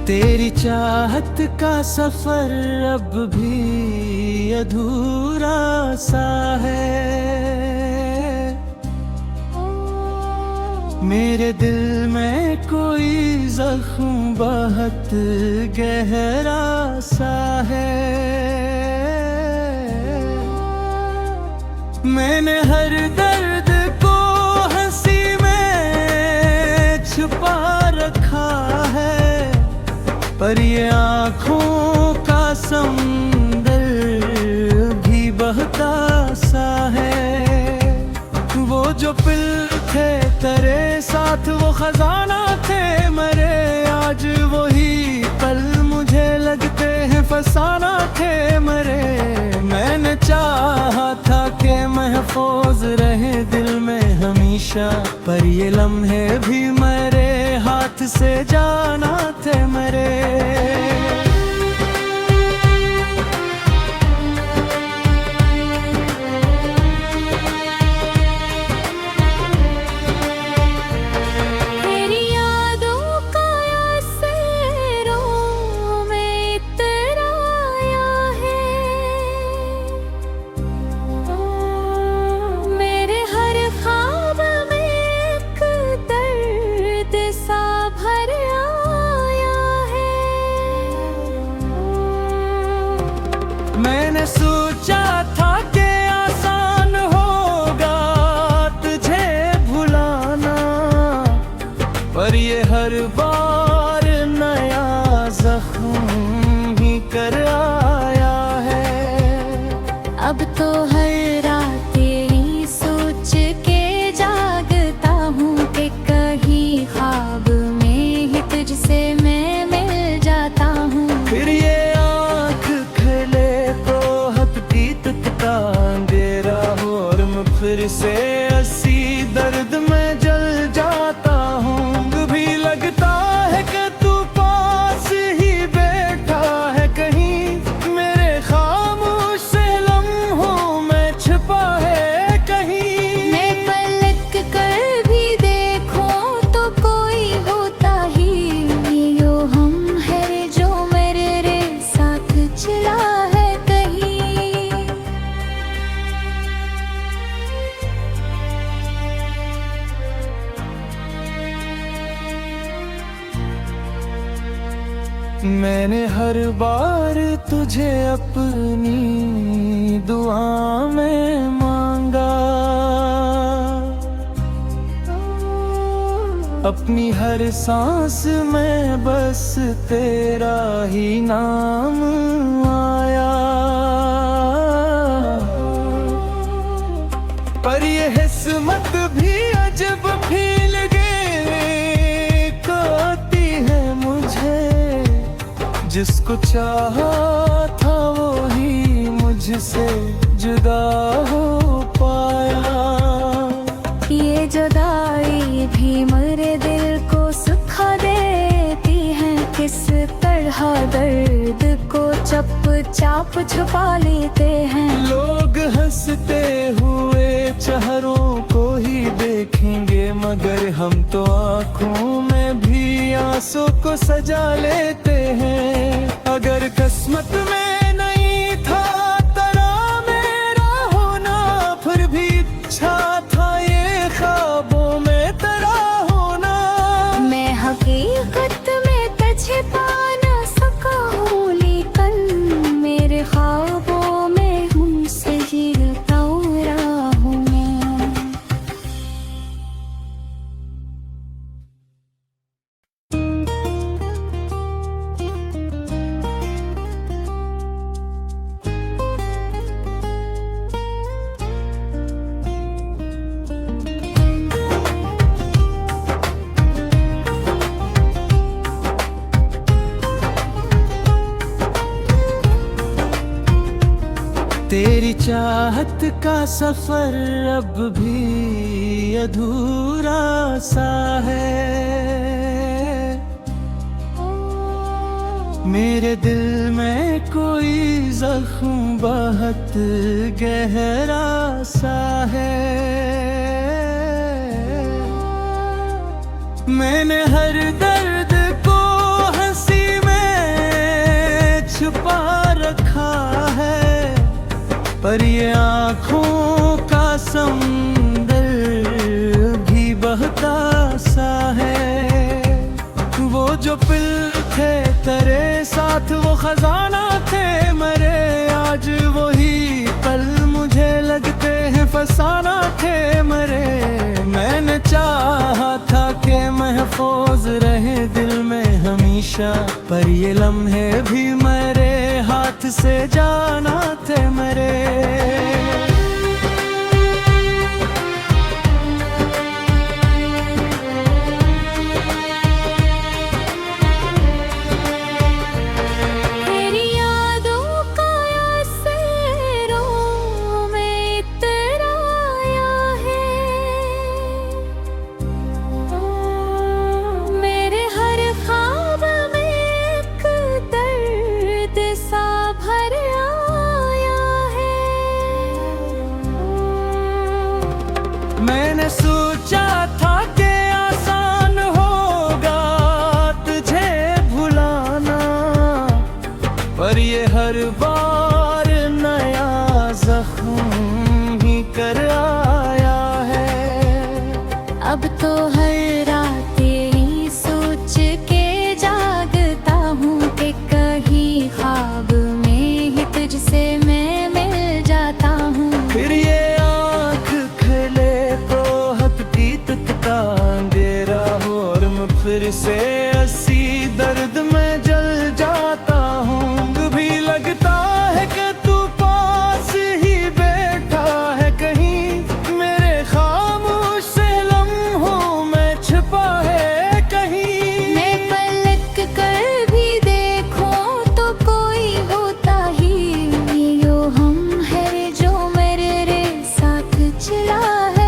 तेरी चाहत का सफर अब भी अधूरा सा है। मेरे दिल में कोई जख्म बहुत गहरा सा है। मैंने हर दर्द को हंसी में छुपा रखा है, पर ये आँखों का समंदर भी बहता सा है। वो जो पिल थे तेरे साथ वो खजाना थे मरे, आज वही पल मुझे लगते हैं फसाना थे मरे। मैंने चाहा था कि महफूज रहे दिल में हमेशा, पर ये लम्हे भी मेरे हाथ से जाना थे मरे। मैंने सोचा था कि आसान होगा तुझे भुलाना, पर ये हर बार नया जख्म ही कर आया है। अब तो हर रात यही सोच के जागता हूँ कि कहीं ख्वाब में ही तुझसे मैं मिल जाता हूँ। फिर ये अंधेरा हो और मैं फिर से ऐसी दर्द में जल जाता हूँ। भी लगता है कि तू पास ही बैठा है कहीं, मेरे खामोश से लम्हों में छिपा है कहीं। मैं पलक कर भी देखूं तो कोई होता ही यो हम है जो मेरे साथ चला है। मैंने हर बार तुझे अपनी दुआ में मांगा, अपनी हर सांस में बस तेरा ही नाम आया। पर ये किस्मत भी अजब फीलिंग करती है मुझे, जिसको चाहा था वो ही मुझसे जुदा हो पाया। ये जुदाई भी मेरे दिल को सुखा देती है, किस तरह दर्द को चुपचाप छुपा लेते हैं। लोग हंसते हुए चेहरों को ही देखेंगे, मगर हम तो आँखों में भी आंसू को सजा लेते हैं। अगर किस्मत में नहीं था तेरा मेरा होना, फिर भी इच्छा था ये ख्वाबों में तेरा होना। मैं हकीकत में तुझे पा ना सका हूँ, लेकिन मेरे ख्वाबों में मुझसे जीता रहा हूँ मैं। तेरी चाहत का सफर अब भी अधूरा सा है। मेरे दिल में कोई जख्म बहुत गहरा सा है। मैंने हर दर्द को हंसी में जो पिल थे तेरे साथ वो खजाना थे मरे, आज वही पल मुझे लगते हैं फसाना थे मरे। मैंने चाहा था कि महफूज रहे दिल में हमेशा, पर ये लम्हे भी मेरे हाथ से जाना थे मरे। मैंने सोचा था कि आसान होगा तुझे भुलाना, पर ये हर बार नया जख्म ही कर आया है। अब तो हर रात यही सोच के जागता हूँ कि कहीं ख्वाब में ही तुझसे मैं मिल जाता हूँ। फिर ये अंधेरा हो और मैं फिर से हंसी दर्द में जल जाता हूँ। कभी लगता है कि तू पास ही बैठा है कहीं, मेरे खामोश से लम्हों में छिपा है कहीं। मैं पलक कर भी देखूं तो कोई होता ही यो हम है जो मेरे साथ चला है।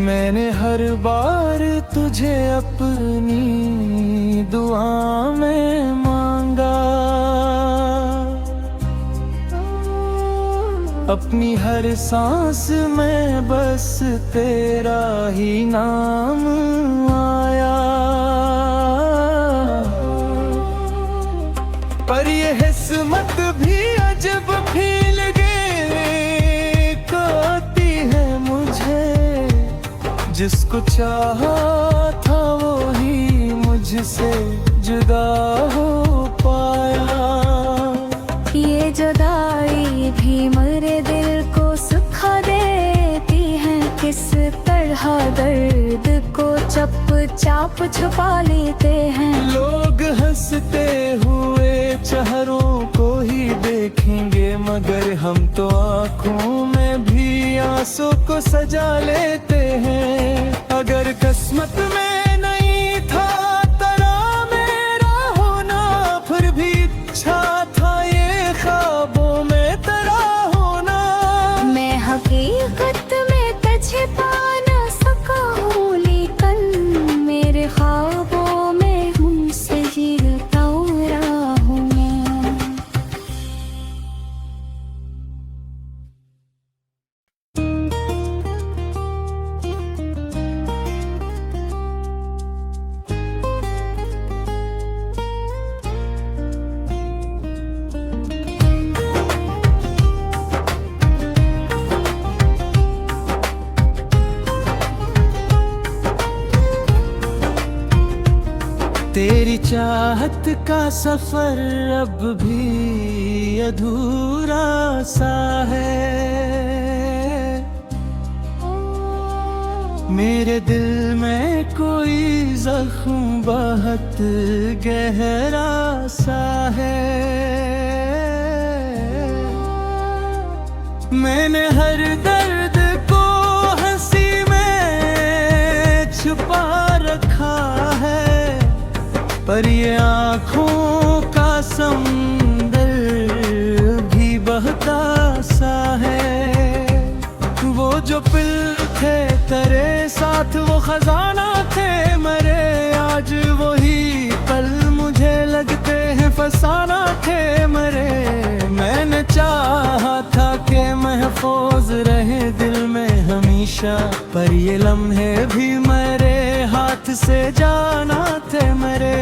मैंने हर बार तुझे अपनी दुआ में मांगा, अपनी हर सांस में बस तेरा ही नाम आया। पर ये हिस्मत भी अजब फील करती है मुझे, जिसको चाहा था वो ही मुझसे जुदा हो पाया। ये जुदाई भी मेरे दिल को सुखा देती है, किस तरह दर्द को चुपचाप छुपा लेते हैं। लोग हंसते हुए चेहरों को ही देखेंगे, मगर हम तो आँखों में भी आंसू को सजा लेते हैं। अगर किस्मत में नहीं था तेरा मेरा होना, फिर भी इच्छा था ये ख्वाबों में तेरा होना। मैं हकीकत में तुझे पा ना सका हूँ, लेकिन मेरे ख्वाबों में मुझसे जीता रहा हूँ मैं। तेरी चाहत का सफर अब भी अधूरा सा है, मेरे दिल में कोई जख्म बहुत गहरा सा है। मैंने हर दर्द को हंसी में छुपा रखा है, पर ये आँखों का समंदर भी बहता सा है। वो जो पिल थे तेरे साथ वो खजाना थे मरे, आज वही पल मुझे लगते हैं फसाना थे मरे। मैंने चाहा था कि महफूज रहे दिल में हमेशा, पर ये लम्हे भी मेरे हाथ से जाना थे मरे।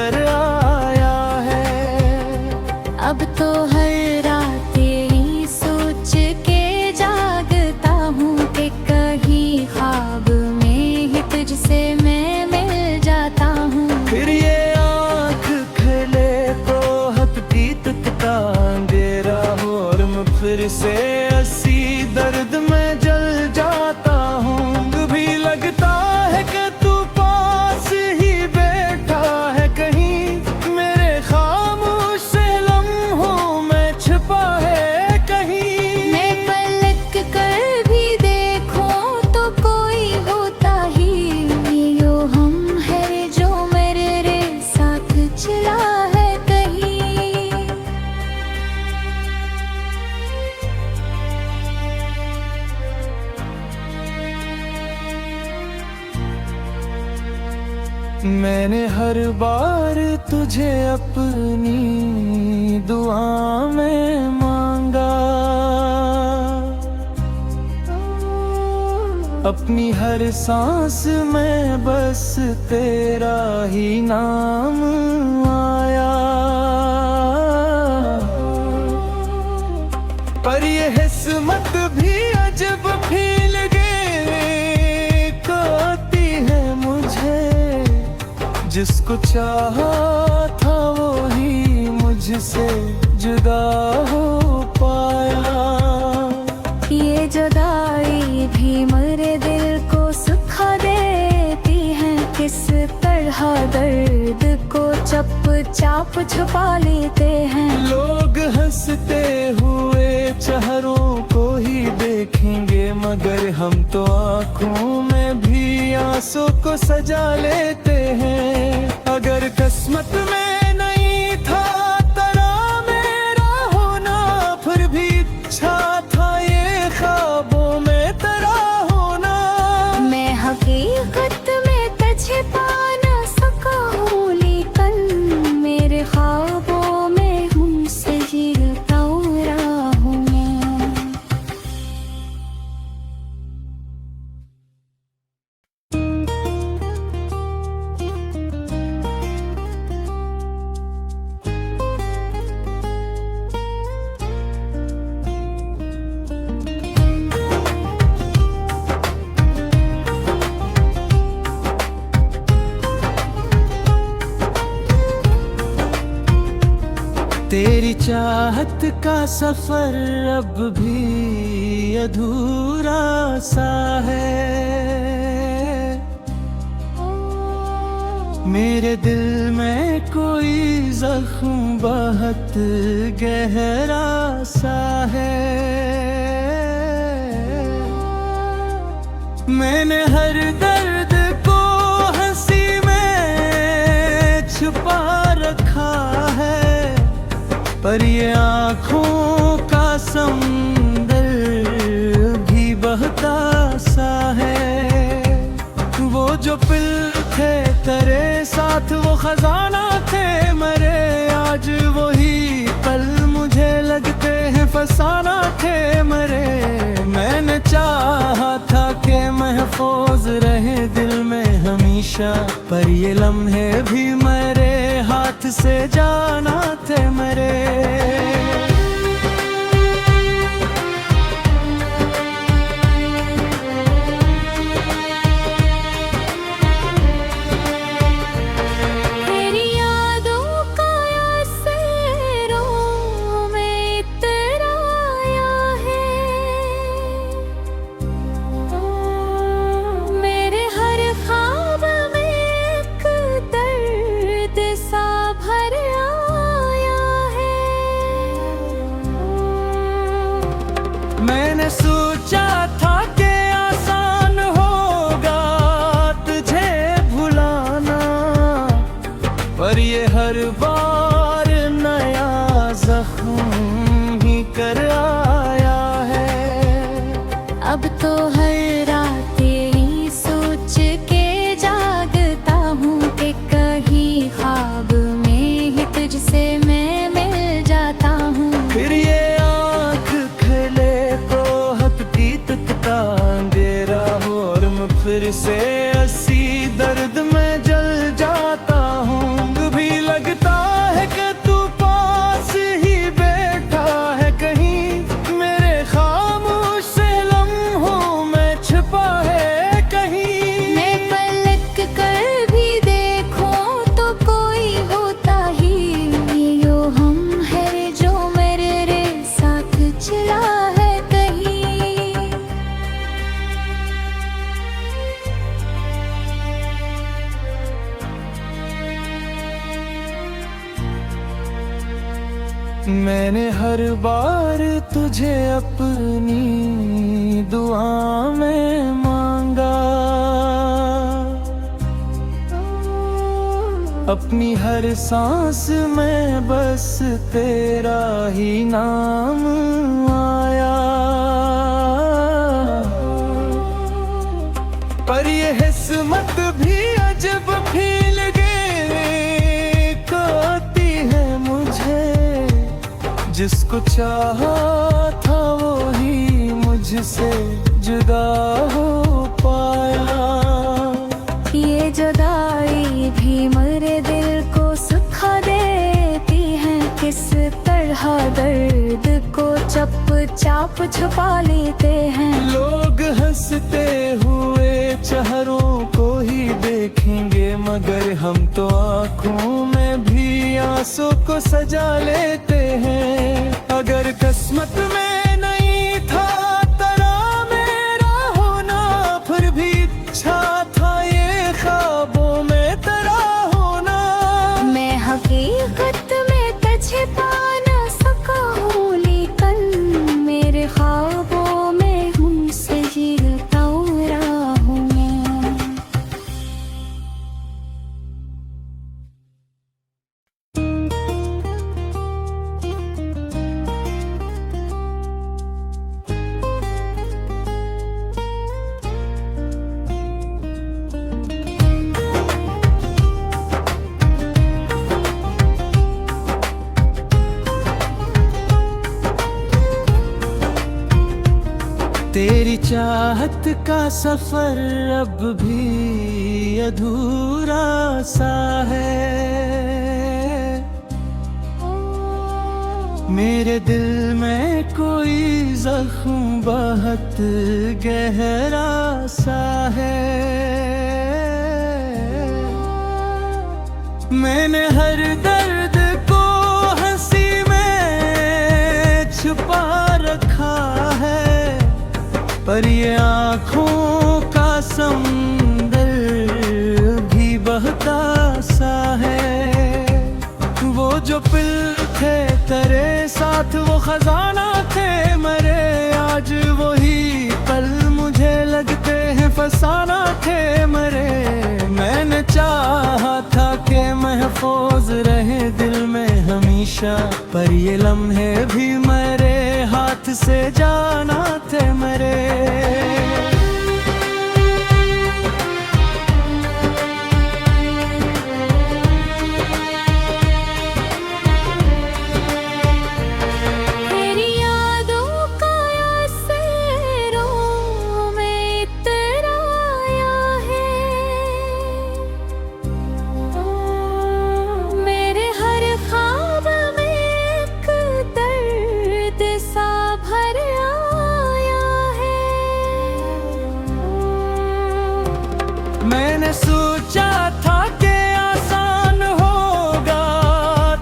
कर आया है। अब तो हर रात यही सोच के जागता हूँ कि कहीं ख्वाब में ही तुझसे मैं मिल जाता हूँ। फिर ये आँख खले तो हकती तुकता अंधेरा हो और मैं फिर से ऐसी दर्द में जल जाता हूँ। भी लगता है कि तू पास ही बैठा है कहीं, मेरे खामोश लम्हों में छिपा है कहीं। मैं पलक कर भी देखूं तो कोई होता ही यो हम है जो मेरे साथ चला है कहीं। मैंने हर बार तुझे अपनी दुआ में मांगा, अपनी हर सांस में बस तेरा ही नाम आया। पर ये हिस्मत भी अजब फील गई करती है मुझे, जिसको चाहा था वो ही मुझसे जुदा हो पाया। ये जुदाई भी मेरे दिल को सुखा देती है, किस तरह दर्द को चुपचाप छुपा लेते हैं। लोग हंसते हुए चेहरों को ही देखेंगे, मगर हम तो आँखों में भी आंसू को सजा लेते हैं। अगर किस्मत में नहीं था तेरा मेरा होना, फिर भी इच्छा था ये ख्वाबों में तेरा होना। मैं हकीकत में तुझे पा ना सका हूँ, लेकिन मेरे ख्वाबों में हूँ सजीता हूँ मैं। तेरी चाहत का सफर अब भी अधूरा सा है, मेरे दिल में कोई जख्म बहुत गहरा सा है। मैंने हर दर्द को हंसी में छुपा रखा है, पर ये आँखों का समंदर भी बहता सा है। वो जो पिल थे तेरे साथ वो खजाना थे मरे, आज वही पल मुझे लगते हैं फसाना थे मरे। मैंने चाहा था कि महफूज रहे दिल में हमेशा, पर ये लम्हे भी मेरे हाथ से जाना थे मरे। मैंने सोचा था कि आसान होगा तुझे भुलाना, पर ये हर बार नया जख्म ही कर आया है। अब तो हर रात यही सोच के जागता हूँ कि कहीं ख्वाब में ही तुझसे मैं मिल जाता हूँ। फिर ये आँख खले तो हकती तुकता अंधेरा हो और मैं फिर से ऐसी दर्द में जल जाता हूँ। भी मैंने हर बार तुझे अपनी दुआ में मांगा, अपनी हर सांस में बस तेरा ही नाम आया। पर ये हिस्मत भी अजब फील करती है मुझे, जिसको चाहा था वो ही मुझसे जुदा हो पाया। ये जुदाई भी मेरे दिल को सुखा देती है, किस तरह दर्द को चुपचाप छुपा लेते हैं। लोग हंसते हुए चेहरों को ही देखेंगे, मगर हम तो आँखों में भी आंसू को सजा लेते हैं। अगर किस्मत में नहीं था तेरा मेरा होना, फिर भी इच्छा था ये ख्वाबों में तेरा होना। मैं हकीकत में तुझे पा ना सका हूँ, लेकिन मेरे ख्वाबों में हमसे जीता रहा हूँ मैं। तेरी चाहत का सफर अब भी अधूरा सा है, मेरे दिल में कोई जख्म बहुत गहरा सा है। मैंने हर दर्द को हंसी में छुपा रखा है, पर ये आँखों का समंदर भी बहता सा है। वो जो पिल थे तेरे साथ वो खजाना थे मरे, आज वही पल मुझे लगते हैं फसाना थे मरे। मैंने चाहा था कि महफूज रहे दिल में हमेशा, पर ये लम्हे भी मेरे हाथ से जाना थे मरे। तेरी यादों का असरों में इतना आया है, मेरे हर ख्वाब में एक दर्द सा भर आया है। मैंने सोचा था कि आसान होगा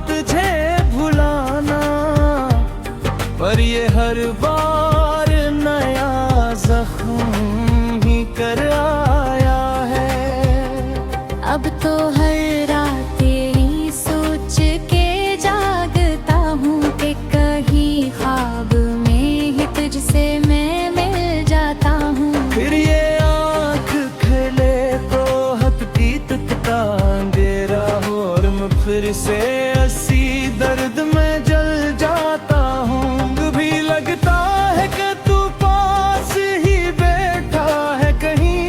तुझे भुलाना, पर ये हर बार नया जख्म ही कर आया है। अब तो हर रात यही सोच के जागता हूँ कि कहीं ख्वाब में ही तुझसे मैं मिल जाता हूँ। फिर ये आँख खुले तो हथती तकता अंधेरा हो, और मैं फिर से हंसी दर्द में जल जाता हूँ। भी लगता है कि तू पास ही बैठा है कहीं,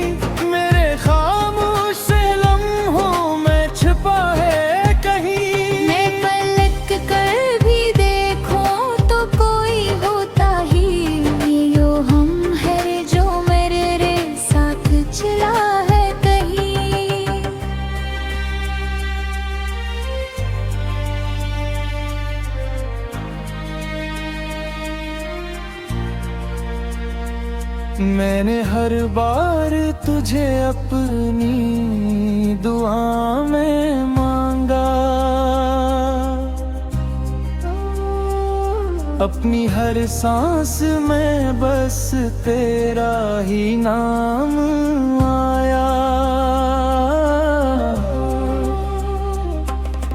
मेरे खामोश से लम्हों में छिपा है कहीं। मैं पलक कर भी देखूं तो कोई होता ही यो हम है जो मेरे साथ चला है कहीं। मैंने हर बार तुझे अपनी दुआ में मांगा, अपनी हर सांस में बस तेरा ही नाम आया।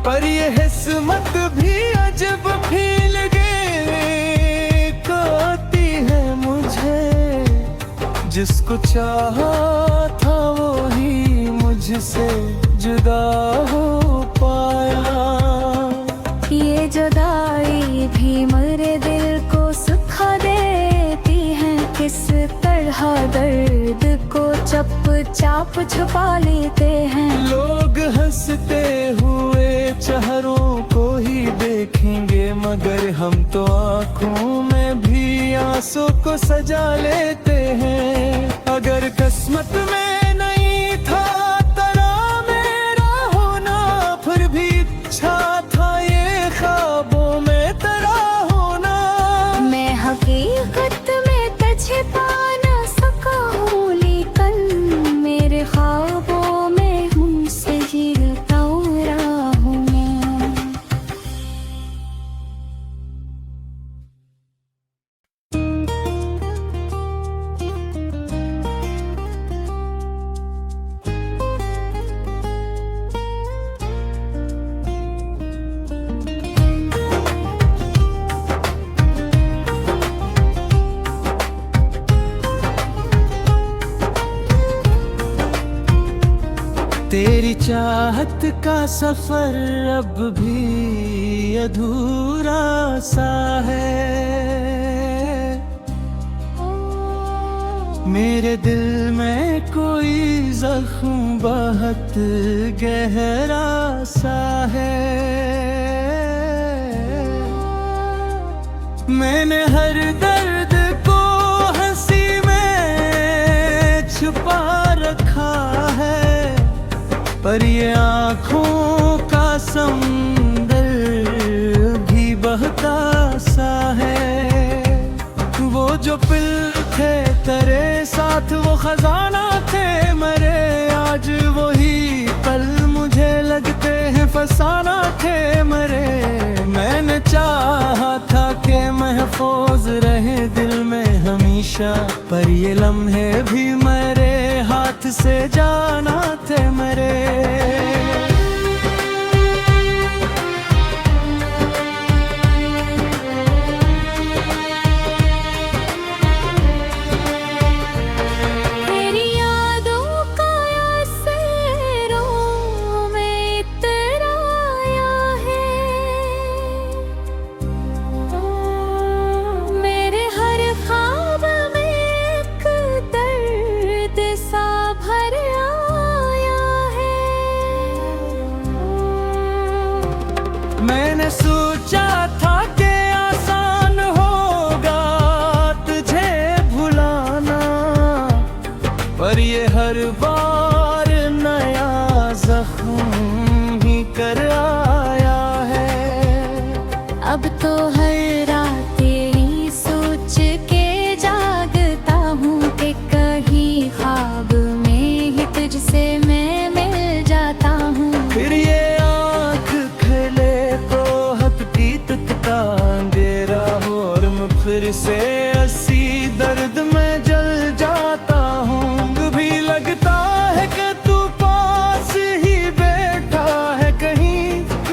पर ये हिस्मत भी अजब फील जिसको चाहा था वो ही मुझसे जुदा हो पाया। ये जुदाई भी मेरे दिल को सुखा देती है, किस तरह दर्द को चुपचाप छुपा लेते हैं। लोग हंसते हुए चेहरों को ही देखेंगे, मगर हम तो आँखों में भी आंसू को सजा लेते हैं। अगर किस्मत में नहीं था तेरा मेरा होना, फिर भी इच्छा था ये ख्वाबों में तेरा होना। मैं हकीकत में तुझे पा ना सका हूँ, लेकिन मेरे ख्वाबों में मुझसे जीता रहा हूँ मैं। तेरी चाहत का सफर अब भी अधूरा सा है। मेरे दिल में कोई जख्म बहुत गहरा सा है। मैंने हर दर्द को हंसी में छुपा रखा है, पर ये आँखों का समंदर भी बहता सा है। वो जो पिल थे तेरे साथ वो खजाना थे मरे, आज वही पल मुझे लगते हैं फसाना थे मरे। मैंने चाहा था कि महफूज रहे दिल में हमेशा, पर ये लम्हे भी मेरे हाथ से जाना थे मरे। तेरी यादों का असरों में इतराया है, मेरे हर ख्वाब में एक दर्द सा भर आया है। मैंने सोचा था कि आसान होगा तुझे भुलाना, पर ये हर बार नया जख्म ही कर आया है। अब तो हर रात तेरी सोच के जागता हूँ कि कहीं ख्वाब में ही तुझसे मैं मिल जाता हूँ। फिर ये आँख खले तो हटती तुझका अंधेरा हो, और मैं फिर से ऐसी दर्द में जल जाता हूँ। भी लगता है कि तू पास ही बैठा है कहीं,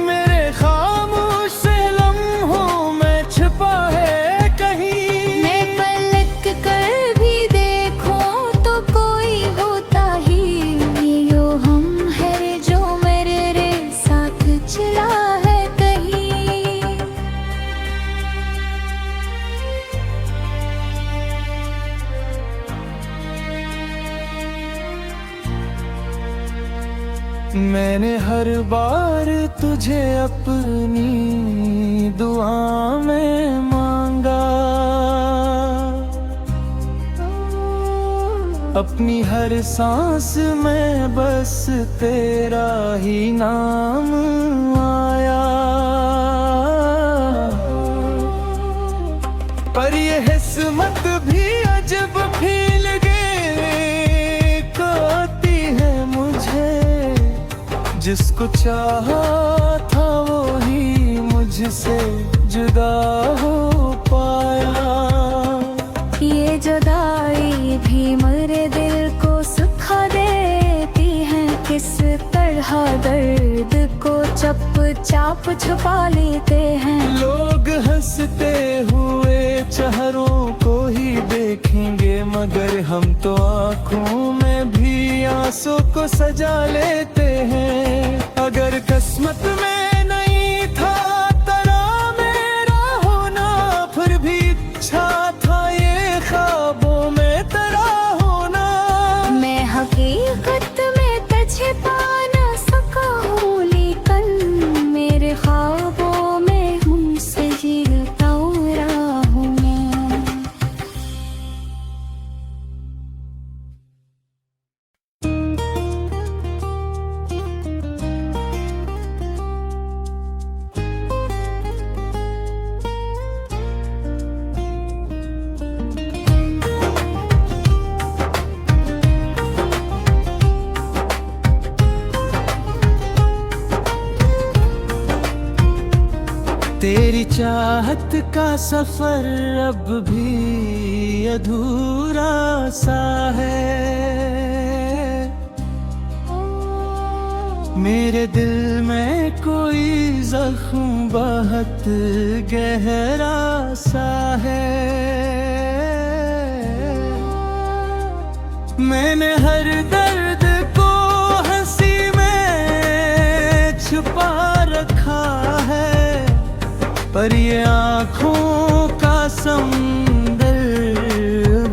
मेरे खामोश से लम्हों में छिपा है कहीं। मैं पलक कर भी देखूं तो कोई होता ही यो हम है जो मेरे साथ चला है कहीं। मैंने हर बार तुझे अपनी दुआ में मांगा, अपनी हर सांस में बस तेरा ही नाम आया। पर ये हिस्मत भी अजब फील गई करती है मुझे, जिसको चाहा था वो ही मुझसे जुदा हो पाया। ये जुदाई भी मेरे दिल को सुखा देती है, किस तरह दर्द को चुपचाप छुपा लेते हैं। लोग हंसते हुए चेहरों को ही देखेंगे, मगर हम तो आँखों में भी आंसू को सजा लेते हैं। अगर किस्मत में नहीं था तेरा मेरा होना, फिर भी इच्छा था ये ख्वाबों में तेरा होना। मैं हकीकत में तुझे पा न सका हूँ, लेकिन मेरे ख्वाबों में हमसे जीता रहा हूँ मैं। तेरी चाहत का सफर अब भी अधूरा सा है। मेरे दिल में कोई जख्म बहुत गहरा सा है। मैंने हर दर्द को हंसी में छुपा रखा है, पर ये आँखों का समंदर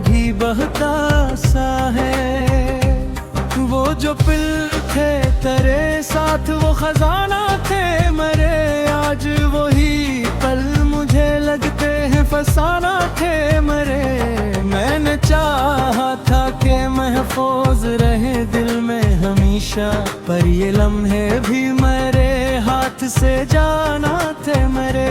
भी बहता सा है। वो जो पिल थे तेरे साथ वो खजाना थे मरे, आज वही पल मुझे लगते हैं फसाना थे मरे। मैंने चाहा था कि महफूज रहे दिल में हमेशा, पर ये लम्हे भी मेरे हाथ से जाना थे मरे।